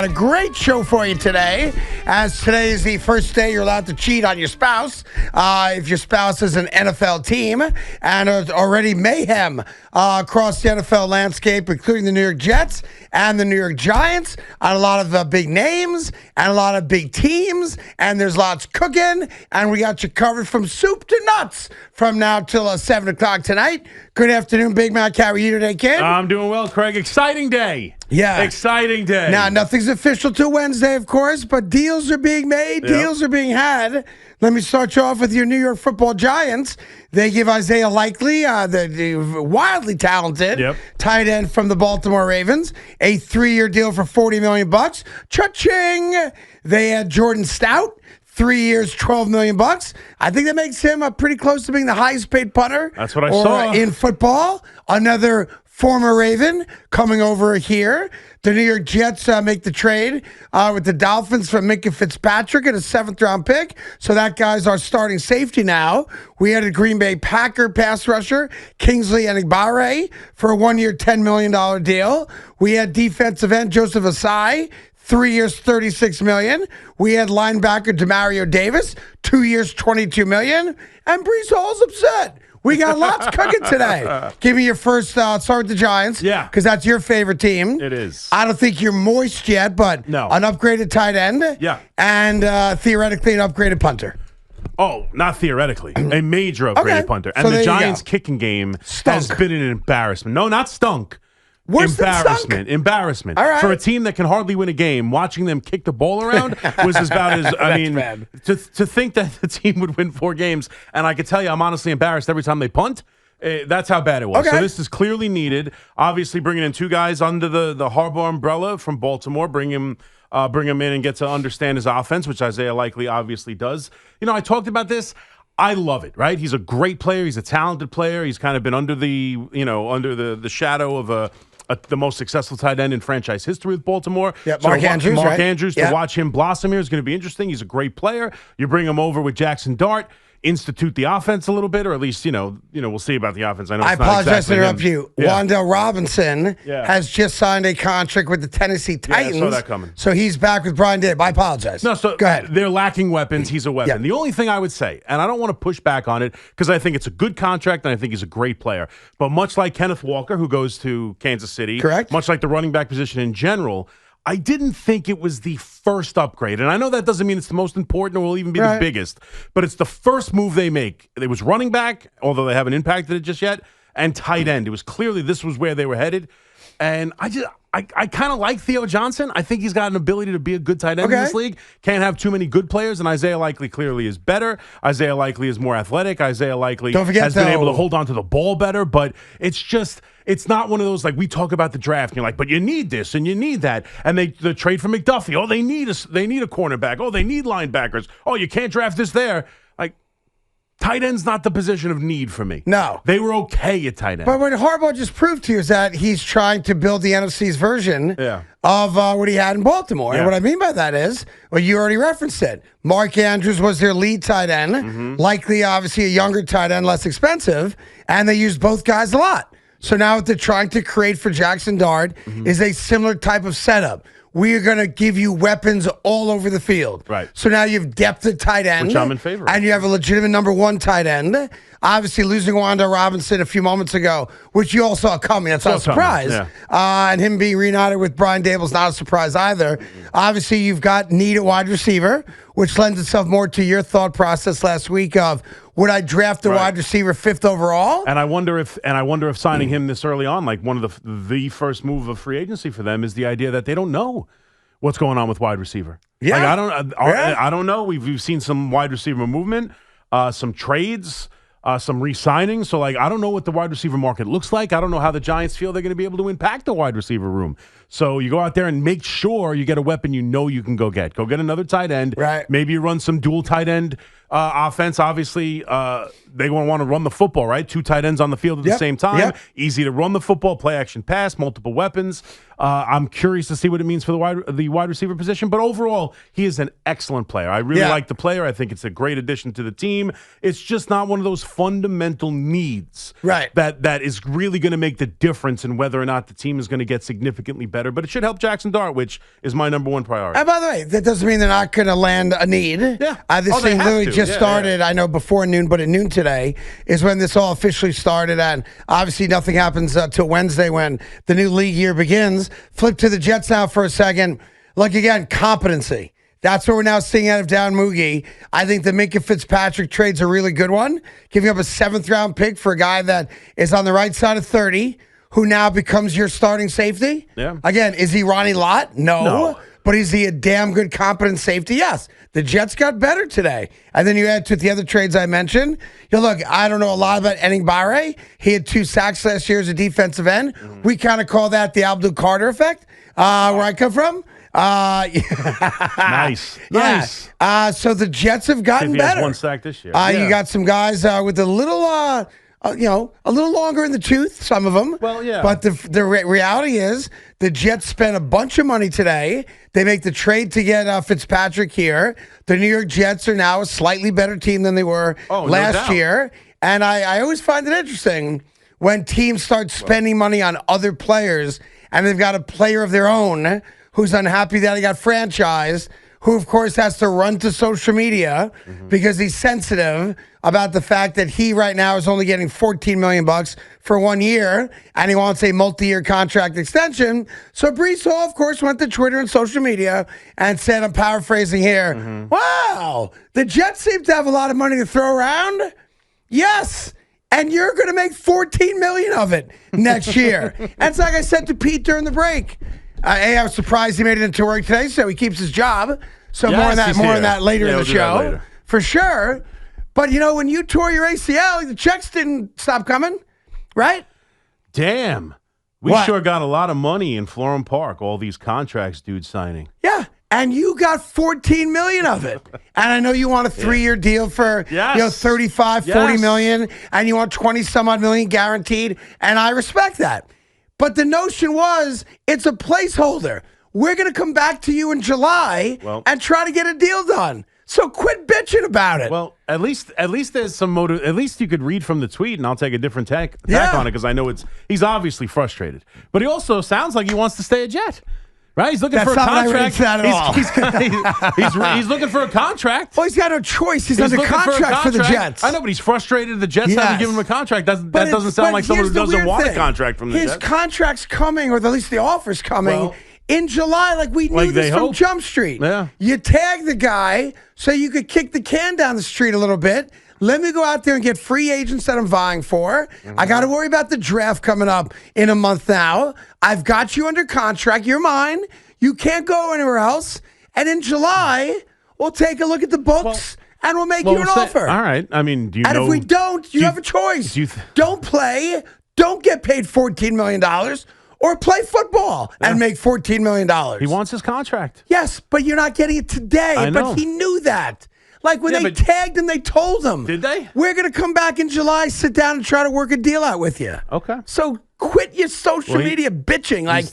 A great show for you today, as today is the first day you're allowed to cheat on your spouse. If your spouse is an NFL team, and it's already mayhem across the NFL landscape, including the New York Jets and the New York Giants, and a lot of big names and a lot of big teams, and there's lots cooking, and we got you covered from soup to nuts from now till 7 o'clock tonight. Good afternoon, Big Mac. How are you today, kid? I'm doing well, Craig. Exciting day. Yeah. Exciting day. Now, nothing's official till Wednesday, of course, but deals are being made. Yep. Deals are being had. Let me start you off with your New York football Giants. They give Isaiah Likely, the wildly talented tight end from the Baltimore Ravens, a 3-year deal for $40 million. Cha-ching! They had Jordan Stout. 3 years, $12 million. I think that makes him pretty close to being the highest paid punter. That's what I saw in football. Another former Raven coming over here. The New York Jets make the trade with the Dolphins for Minkah Fitzpatrick and a 7th-round pick. So that guy's our starting safety now. We had a Green Bay Packer pass rusher, Kingsley Enagbare, for a 1-year, $10 million deal. We had defensive end Joseph Asai, 3 years, $36 million. We had linebacker Demario Davis, 2 years, $22 million. And Breece Hall's upset. We got lots cooking today. Give me your first start with the Giants. Yeah. Because that's your favorite team. It is. I don't think you're moist yet, but no. An upgraded tight end. Yeah. And theoretically an upgraded punter. Oh, not theoretically. A major upgraded punter. And so the Giants' kicking game has been an embarrassment. No, not stunk. Worse Embarrassment. All right. For a team that can hardly win a game, watching them kick the ball around was about as, I mean, bad. to think that the team would win 4 games, and I could tell you I'm honestly embarrassed every time they punt. That's how bad it was. Okay. So this is clearly needed. Obviously, bringing in 2 guys under the Harbaugh umbrella from Baltimore, bring him in and get to understand his offense, which Isaiah Likely obviously does. You know, I talked about this. I love it, right? He's a great player. He's a talented player. He's kind of been under the shadow of the most successful tight end in franchise history with Baltimore. Yeah, Mark Andrews, Mark right? Andrews, to watch him blossom here is going to be interesting. He's a great player. You bring him over with Jackson Dart, institute the offense a little bit, or at least, we'll see about the offense. I know. I apologize to interrupt you. Yeah. Wan'Dale Robinson has just signed a contract with the Tennessee Titans. I saw that coming. So he's back with Brian Daboll. I apologize. No, so go ahead. They're lacking weapons. He's a weapon. Yeah. The only thing I would say, and I don't want to push back on it because I think it's a good contract and I think he's a great player. But much like Kenneth Walker, who goes to Kansas City, correct? Much like the running back position in general, I didn't think it was the first upgrade. And I know that doesn't mean it's the most important or will even be the biggest, but it's the first move they make. It was running back, although they haven't impacted it just yet, and tight end. It was clearly this was where they were headed. And I kind of like Theo Johnson. I think he's got an ability to be a good tight end in this league. Can't have too many good players, and Isaiah Likely clearly is better. Isaiah Likely is more athletic. Isaiah Likely has been able to hold on to the ball better, but it's not one of those, like, we talk about the draft, and you're like, but you need this and you need that. And the trade for McDuffie. Oh, they need a cornerback. Oh, they need linebackers. Oh, you can't draft this there. Like, tight end's not the position of need for me. No. They were okay at tight end. But what Harbaugh just proved to you is that he's trying to build the NFC's version of what he had in Baltimore. And what I mean by that is, well, you already referenced it. Mark Andrews was their lead tight end. Likely, obviously, a younger tight end, less expensive. And they used both guys a lot. So now what they're trying to create for Jackson Dart is a similar type of setup. We are going to give you weapons all over the field. Right. So now you have depth at tight end. Which I'm in favor of. And you have a legitimate number 1 tight end. Obviously, losing Wan'Dale Robinson a few moments ago, which you all saw coming. That's not a surprise. And him being reunited with Brian Daboll is not a surprise either. Obviously, you've got need at wide receiver, which lends itself more to your thought process last week of, would I draft a wide receiver 5th overall? And I wonder if signing him this early on, like one of the first move of free agency for them, is the idea that they don't know what's going on with wide receiver. Yeah, like, I don't know. We've seen some wide receiver movement, some trades, some re-signings. So, like, I don't know what the wide receiver market looks like. I don't know how the Giants feel they're going to be able to impact the wide receiver room. So you go out there and make sure you get a weapon you know you can go get. Go get another tight end. Right. Maybe you run some dual tight end offense. Obviously, they want to run the football, right? 2 tight ends on the field at the same time. Easy to run the football, play action pass, multiple weapons. I'm curious to see what it means for the wide receiver position. But overall, he is an excellent player. I really like the player. I think it's a great addition to the team. It's just not one of those fundamental needs that is really going to make the difference in whether or not the team is going to get significantly better better, but it should help Jackson Dart, which is my number one priority. And by the way, that doesn't mean they're not going to land a need. Yeah. This thing literally just started, I know, before noon, but at noon today is when this all officially started. And obviously nothing happens till Wednesday when the new league year begins. Flip to the Jets now for a second. Look, again, competency. That's what we're now seeing out of Dan Moogie. I think the Minkah Fitzpatrick trade's a really good one. Giving up a 7th-round pick for a guy that is on the right side of 30, who now becomes your starting safety. Yeah. Again, is he Ronnie Lott? No. But is he a damn good, competent safety? Yes. The Jets got better today. And then you add to the other trades I mentioned. Look, I don't know a lot about Eningbare. He had 2 sacks last year as a defensive end. Mm-hmm. We kind of call that the Abdul Carter effect, where I come from. Nice. So the Jets have gotten better. Has 1 sack this year. You got some guys with a little, a little longer in the tooth. Some of them. Well, yeah. But the reality is, the Jets spent a bunch of money today. They make the trade to get Fitzpatrick here. The New York Jets are now a slightly better team than they were last year. And I always find it interesting when teams start spending money on other players, and they've got a player of their own who's unhappy that he got franchised, who, of course, has to run to social media because he's sensitive about the fact that he right now is only getting $14 million for 1 year, and he wants a multi-year contract extension. So Breece Hall, of course, went to Twitter and social media and said, I'm paraphrasing here, wow, the Jets seem to have a lot of money to throw around. Yes. And you're going to make $14 million of it next year. And it's like I said to Pete during the break. I was surprised he made it into work today, so he keeps his job. So more on that later in the show, for sure. But, when you tore your ACL, the checks didn't stop coming, right? Damn. We sure got a lot of money in Florham Park, all these contracts dudes signing. Yeah, and you got $14 million of it. And I know you want a 3-year deal for 35, $40 million, and you want 20-some-odd million guaranteed, and I respect that. But the notion was, it's a placeholder. We're going to come back to you in July and try to get a deal done. So quit bitching about it. Well, at least there's some motive. At least you could read from the tweet, and I'll take a different tack on it because I know he's obviously frustrated. But he also sounds like he wants to stay a Jet. Right? He's looking for a contract. He's looking for a contract. Well, he's got no choice. He's under contract for the Jets. I know, but he's frustrated. The Jets haven't given him a contract. That doesn't sound like someone who doesn't want a contract from the Jets. His contract's coming, or at least the offer's coming in July. Like we knew this from Jump Street. Yeah. You tag the guy so you could kick the can down the street a little bit. Let me go out there and get free agents that I'm vying for. I got to worry about the draft coming up in a month now. I've got you under contract. You're mine. You can't go anywhere else. And in July, we'll take a look at the books and we'll make you an offer. All right. I mean, do you know? And if we don't, you have a choice. Don't play. Don't get paid $14 million. Or play football and make $14 million. He wants his contract. Yes, but you're not getting it today. I know. But he knew that. Like when they tagged him, they told him. Did they? We're going to come back in July, sit down, and try to work a deal out with you. Okay. So quit your social media bitching. Like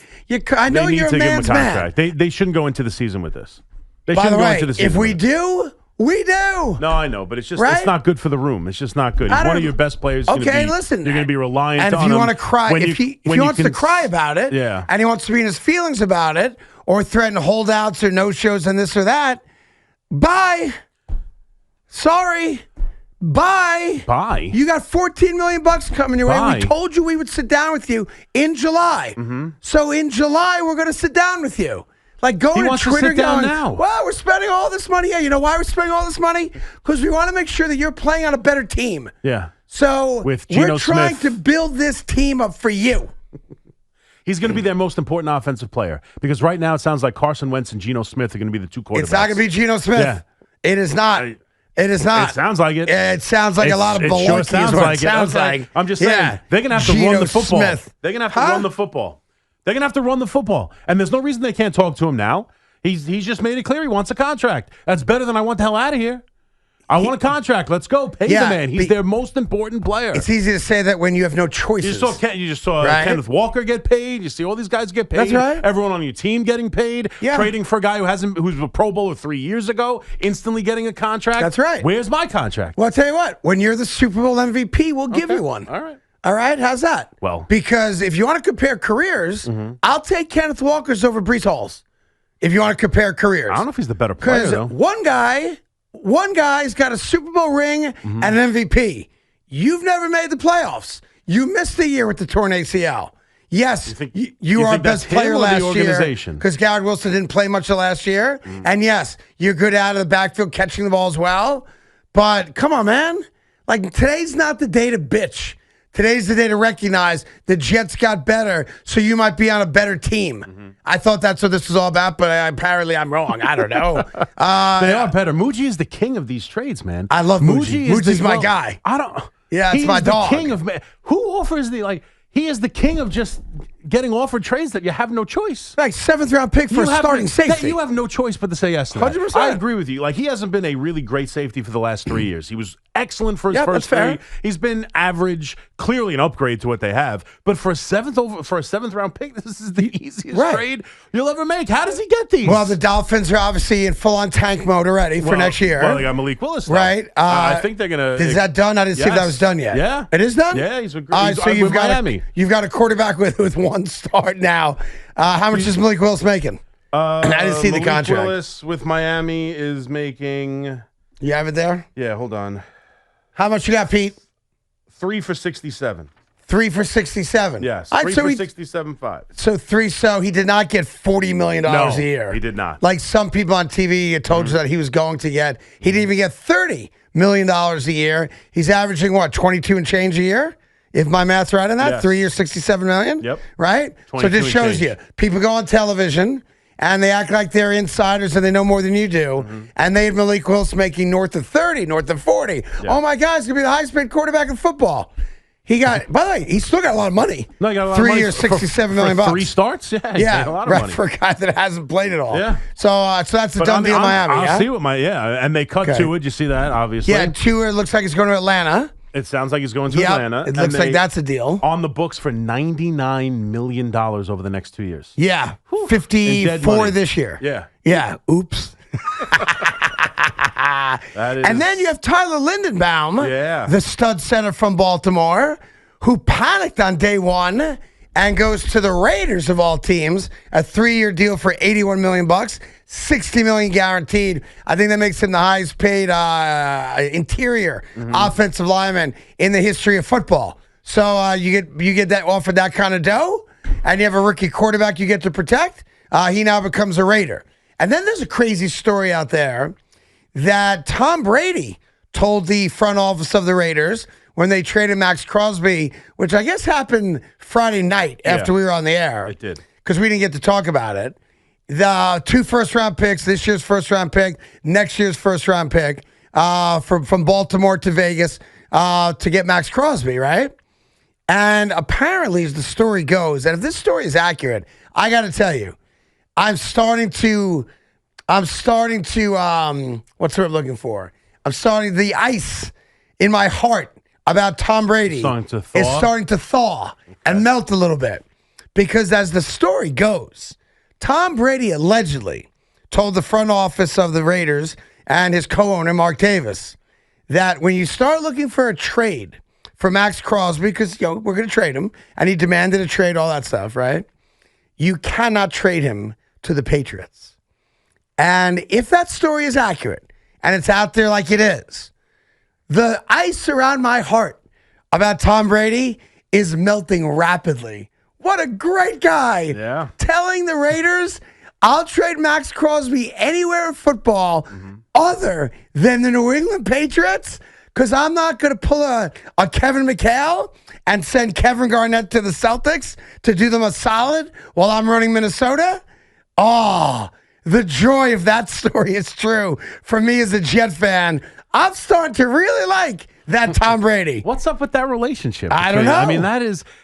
I know you're a man's man. They shouldn't go into the season with this. By the way, if we do, we do. No, I know, but it's just it's not good for the room. It's just not good. He's one of your best players. Listen. You're going to be reliant on him. And if you want to cry, if he wants to cry about it, and he wants to be in his feelings about it, or threaten holdouts or no-shows and this or that, bye. Sorry. Bye. Bye. You got $14 million coming your way. We told you we would sit down with you in July. So in July, we're going to sit down with you. Like going to Twitter now. Well, we're spending all this money. Yeah, you know why we're spending all this money? Because we want to make sure that you're playing on a better team. Yeah. So with Geno we're trying to build this team up for you. He's going to be their most important offensive player because right now it sounds like Carson Wentz and Geno Smith are going to be the two quarterbacks. It's not going to be Geno Smith. Yeah. It is not. It is not. It sounds like it. It sounds like a lot of baloney. Sure sounds like it. Sounds like. I'm just saying they're going to have to run the football. They're going to have to run the football. They're going to have to run the football. And there's no reason they can't talk to him now. He's just made it clear he wants a contract. That's better than I want the hell out of here. I want a contract. Let's go. Pay the man. He's their most important player. It's easy to say that when you have no choices. You just saw Kenneth Walker get paid. You see all these guys get paid. That's right. Everyone on your team getting paid. Yeah. Trading for a guy who's a Pro Bowler 3 years ago, instantly getting a contract. That's right. Where's my contract? Well, I'll tell you what. When you're the Super Bowl MVP, we'll give you one. All right. All right, how's that? Well, because if you want to compare careers, I'll take Kenneth Walker's over Breece Hall's. If you want to compare careers, I don't know if he's the better player though. One guy's got a Super Bowl ring and an MVP. You've never made the playoffs. You missed the year with the torn ACL. Yes, you are best player last year because Garrett Wilson didn't play much of last year. And yes, you're good out of the backfield catching the ball as well. But come on, man. Like, today's not the day to bitch. Today's the day to recognize the Jets got better, so you might be on a better team. I thought that's what this was all about, but apparently I'm wrong. I don't know. They are better. Muji is the king of these trades, man. I love Muji. Muji's my guy. Yeah, it's my dog. King of who offers he is the king of just getting offered trades that you have no choice. Like 7th-round pick for a starting safety. You have no choice but to say yes to that. 100%. I agree with you. Like, he hasn't been a really great safety for the last 3 years. He was excellent for his first three. He's been average, clearly an upgrade to what they have. But for a 7th-round pick, this is the easiest trade you'll ever make. How does he get these? Well, the Dolphins are obviously in full-on tank mode already for next year. Well, they got Malik Willis, right? I think they're going to. Is that done? I didn't see if that was done yet. Yeah, it is done. Yeah, he's with Miami. So you've got a quarterback with one start now. How much is Malik Willis making? I didn't see the contract. Malik Willis with Miami is making. You have it there? Yeah, hold on. How much you got, Pete? 3 for 67. 3 for 67. Yes. 3 for 67.5. So he did not get $40 million a year. He did not. Like some people on TV told you that he was going to get. He didn't even get $30 million a year. He's averaging what, 22 and change a year? If my math's right on that, yes. 3 years, $67 million. Yep. Right. So this shows you people go on television and they act like they're insiders and they know more than you do. And they had Malik Willis making north of 30, north of 40. Oh my God, he's gonna be the highest paid quarterback in football. He got, by the way, he still got a lot of money. No, he got a lot 3 of money years, $67 million. 3 starts? Yeah, a lot of money. For a guy that hasn't played at all. Yeah. So that's the done deal in Miami. I'll see what and they cut to it. You see that, obviously. Yeah, Tua looks like he's going to Atlanta. It sounds like he's going to Atlanta. It looks like that's a deal. On the books for $99 million over the next 2 years. Yeah. 54 this year. Yeah. Yeah. Oops. And then you have Tyler Lindenbaum, the stud center from Baltimore, who panicked on day one and goes to the Raiders of all teams, a 3-year deal for $81 million, $60 million guaranteed. I think that makes him the highest paid interior offensive lineman in the history of football. So you get that offered that kind of dough, and you have a rookie quarterback you get to protect. He now becomes a Raider. And then there's a crazy story out there that Tom Brady told the front office of the Raiders when they traded Maxx Crosby, which I guess happened Friday night after we were on the air. It did. Because we didn't get to talk about it. The 2 first-round picks, this year's first-round pick, next year's first-round pick, from Baltimore to Vegas to get Maxx Crosby, right? And apparently, as the story goes, and if this story is accurate, I got to tell you, I'm starting to, what's the word I'm looking for? The ice in my heart about Tom Brady is starting to thaw and melt a little bit. Because as the story goes, Tom Brady allegedly told the front office of the Raiders and his co-owner, Mark Davis, that when you start looking for a trade for Maxx Crosby, because we're going to trade him, and he demanded a trade, all that stuff, right? You cannot trade him to the Patriots. And if that story is accurate, and it's out there like it is, the ice around my heart about Tom Brady is melting rapidly. What a great guy. Yeah. Telling the Raiders, I'll trade Maxx Crosby anywhere in football other than the New England Patriots, because I'm not going to pull a Kevin McHale and send Kevin Garnett to the Celtics to do them a solid while I'm running Minnesota. Oh, the joy of that story is true. For me as a Jet fan, I'm starting to really like that Tom Brady. What's up with that relationship? I don't know. I mean,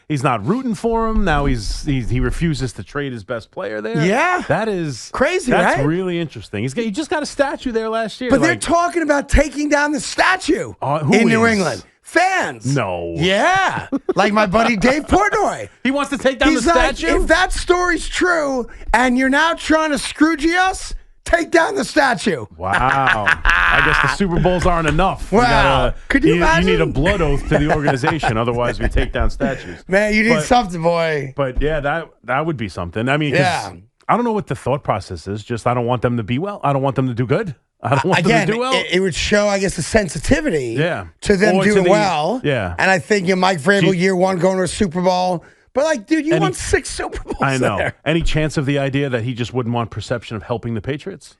he's not rooting for him. Now he refuses to trade his best player there. Yeah. That is crazy, That's right? really interesting. He just got a statue there last year. But they're talking about taking down the statue in New England. Fans. No. Yeah. Like my buddy Dave Portnoy. He wants to take down the statue? If that story's true and you're now trying to Scrooge us, take down the statue. Wow. I guess the Super Bowls aren't enough. Wow. Could you imagine? You need a blood oath to the organization. Otherwise, we take down statues. Man, you need something, boy. But, yeah, that would be something. I mean, I don't know what the thought process is. Just I don't want them to be well. I don't want them to do good. I don't want them to do well. It would show, I guess, the sensitivity to them Or doing well. Yeah. And I think Mike Vrabel, year one, going to a Super Bowl. But, like, dude, you won 6 Super Bowls. I know. There. Any chance of the idea that he just wouldn't want perception of helping the Patriots?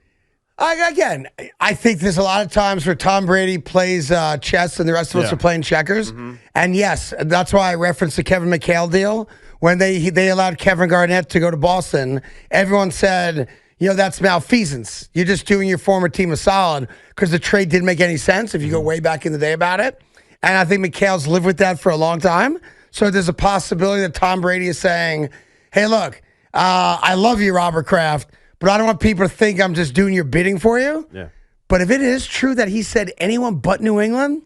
Again, I think there's a lot of times where Tom Brady plays chess and the rest of us are playing checkers. Mm-hmm. And, yes, that's why I referenced the Kevin McHale deal. When they allowed Kevin Garnett to go to Boston, everyone said, that's malfeasance. You're just doing your former team a solid because the trade didn't make any sense if you go way back in the day about it. And I think McHale's lived with that for a long time. So there's a possibility that Tom Brady is saying, hey, look, I love you, Robert Kraft, but I don't want people to think I'm just doing your bidding for you. Yeah. But if it is true that he said anyone but New England,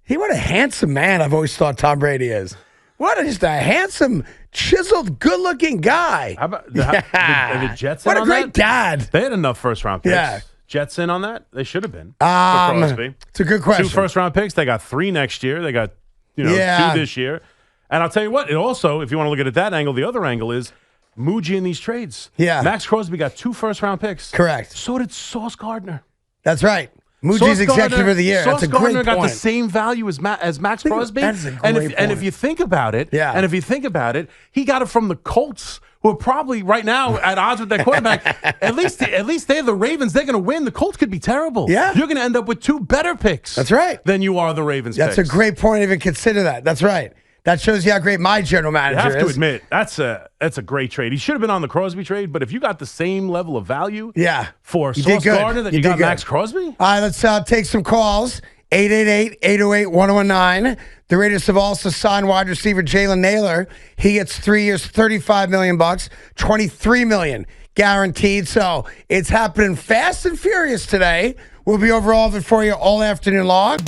what a handsome man I've always thought Tom Brady is. Just a handsome, chiseled, good-looking guy. How about the Jets in What a on great that? Dad. They had enough first-round picks. Yeah. Jets in on that? They should have been. Crosby. It's a good question. 2 first-round picks. They got 3 next year. They got 2 this year. And I'll tell you what, it also, if you want to look at it that angle, the other angle is Muji in these trades. Yeah. Maxx Crosby got 2 first-round picks. Correct. So did Sauce Gardner. That's right. Muji's executive of the year. That's a great point. Sauce Gardner got the same value as Maxx Crosby. That is a great point. And if you think about it, he got it from the Colts, who are probably right now at odds with that quarterback. at least they're the Ravens. They're going to win. The Colts could be terrible. Yeah. You're going to end up with 2 better picks. That's right. Than you are the Ravens. That's picks. a great point. Even consider that. That's right. That shows you how great my general manager is. You have to admit, that's a great trade. He should have been on the Crosby trade, but if you got the same level of value for Sauce Gardner that you got Maxx Crosby? All right, let's take some calls. 888-808-1019. The Raiders have also signed wide receiver Jalen Naylor. He gets 3 years, $35 million, $23 million guaranteed. So it's happening fast and furious today. We'll be over all of it for you all afternoon long.